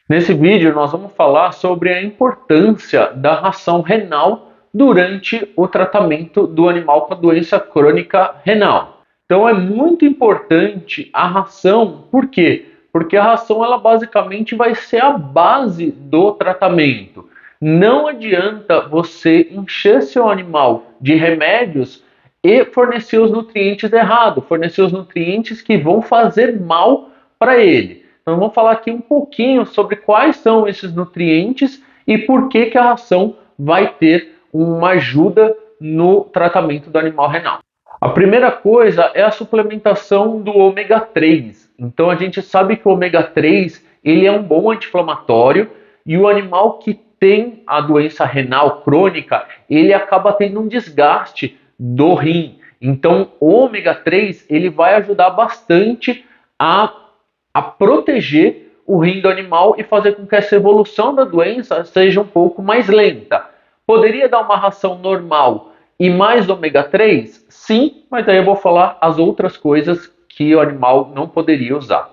Nesse vídeo nós vamos falar sobre a importância da ração renal durante o tratamento do animal com a doença crônica renal. Então é muito importante a ração, por quê? Porque a ração ela basicamente vai ser a base do tratamento. Não adianta você encher seu animal de remédios e fornecer os nutrientes errados, fornecer os nutrientes que vão fazer mal para ele. Então vamos falar aqui um pouquinho sobre quais são esses nutrientes e por que a ração vai ter uma ajuda no tratamento do animal renal. A primeira coisa é a suplementação do ômega 3. Então a gente sabe que o ômega 3 ele é um bom anti-inflamatório e o animal que tem a doença renal crônica, ele acaba tendo um desgaste do rim. Então o ômega 3 ele vai ajudar bastante a proteger o rim do animal e fazer com que essa evolução da doença seja um pouco mais lenta. Poderia dar uma ração normal e mais ômega 3? Sim, mas aí eu vou falar as outras coisas que o animal não poderia usar.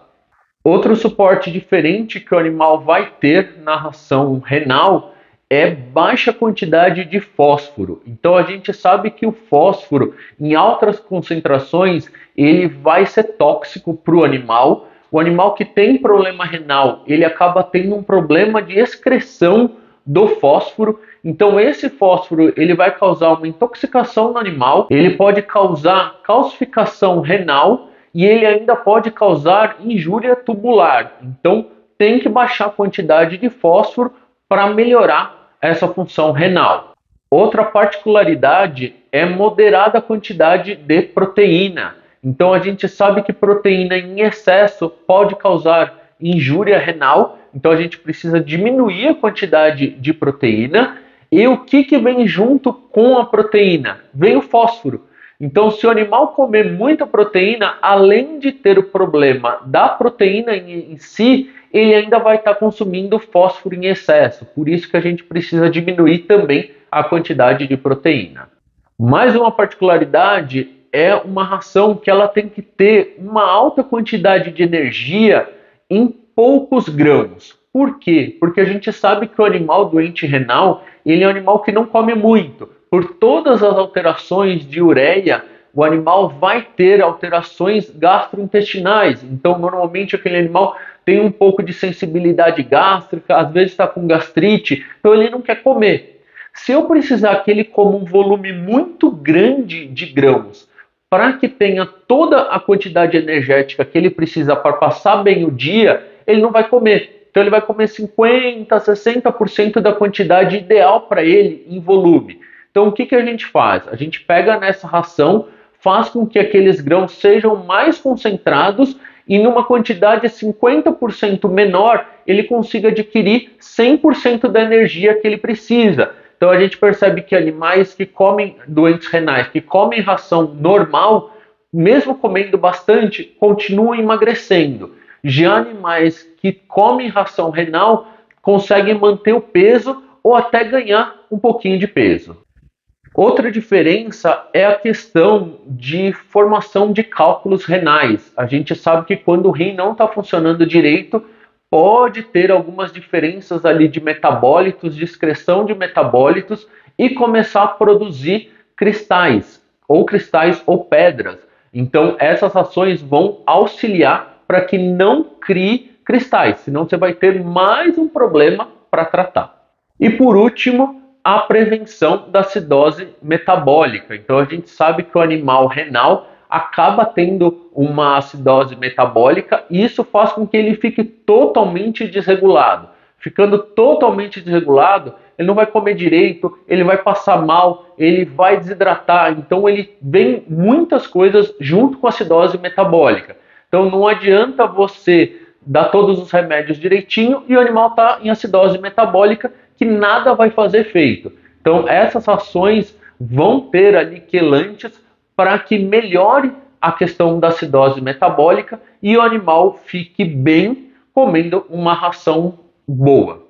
Outro suporte diferente que o animal vai ter na ração renal é baixa quantidade de fósforo. Então a gente sabe que o fósforo em altas concentrações ele vai ser tóxico para o animal. O animal que tem problema renal ele acaba tendo um problema de excreção do fósforo. Então esse fósforo ele vai causar uma intoxicação no animal, ele pode causar calcificação renal e ele ainda pode causar injúria tubular. Então tem que baixar a quantidade de fósforo para melhorar essa função renal. Outra particularidade é moderada quantidade de proteína. Então a gente sabe que proteína em excesso pode causar injúria renal, então a gente precisa diminuir a quantidade de proteína. E o que vem junto com a proteína? Vem o fósforo. Então, se o animal comer muita proteína, além de ter o problema da proteína em si, ele ainda vai estar consumindo fósforo em excesso. Por isso que a gente precisa diminuir também a quantidade de proteína. Mais uma particularidade é uma ração que ela tem que ter uma alta quantidade de energia em poucos grãos. Por quê? Porque a gente sabe que o animal doente renal, ele é um animal que não come muito. Por todas as alterações de ureia, o animal vai ter alterações gastrointestinais. Então, normalmente, aquele animal tem um pouco de sensibilidade gástrica, às vezes está com gastrite, então ele não quer comer. Se eu precisar que ele coma um volume muito grande de grãos, para que tenha toda a quantidade energética que ele precisa para passar bem o dia, ele não vai comer. Então ele vai comer 50%, 60% da quantidade ideal para ele em volume. Então o que a gente faz? A gente pega nessa ração, faz com que aqueles grãos sejam mais concentrados e numa quantidade 50% menor, ele consiga adquirir 100% da energia que ele precisa. Então a gente percebe que animais que comem doentes renais, que comem ração normal, mesmo comendo bastante, continuam emagrecendo. Já animais que comem ração renal conseguem manter o peso ou até ganhar um pouquinho de peso. Outra diferença é a questão de formação de cálculos renais. A gente sabe que quando o rim não está funcionando direito, pode ter algumas diferenças ali de metabólitos, de excreção de metabólitos e começar a produzir cristais ou pedras. Então essas ações vão auxiliar para que não crie cristais, senão você vai ter mais um problema para tratar. E por último, a prevenção da acidose metabólica. Então a gente sabe que o animal renal acaba tendo uma acidose metabólica e isso faz com que ele fique totalmente desregulado. Ficando totalmente desregulado, ele não vai comer direito, ele vai passar mal, ele vai desidratar. Então ele vem muitas coisas junto com a acidose metabólica. Então não adianta você dar todos os remédios direitinho e o animal está em acidose metabólica que nada vai fazer efeito. Então essas ações vão ter ali quelantes para que melhore a questão da acidose metabólica e o animal fique bem comendo uma ração boa.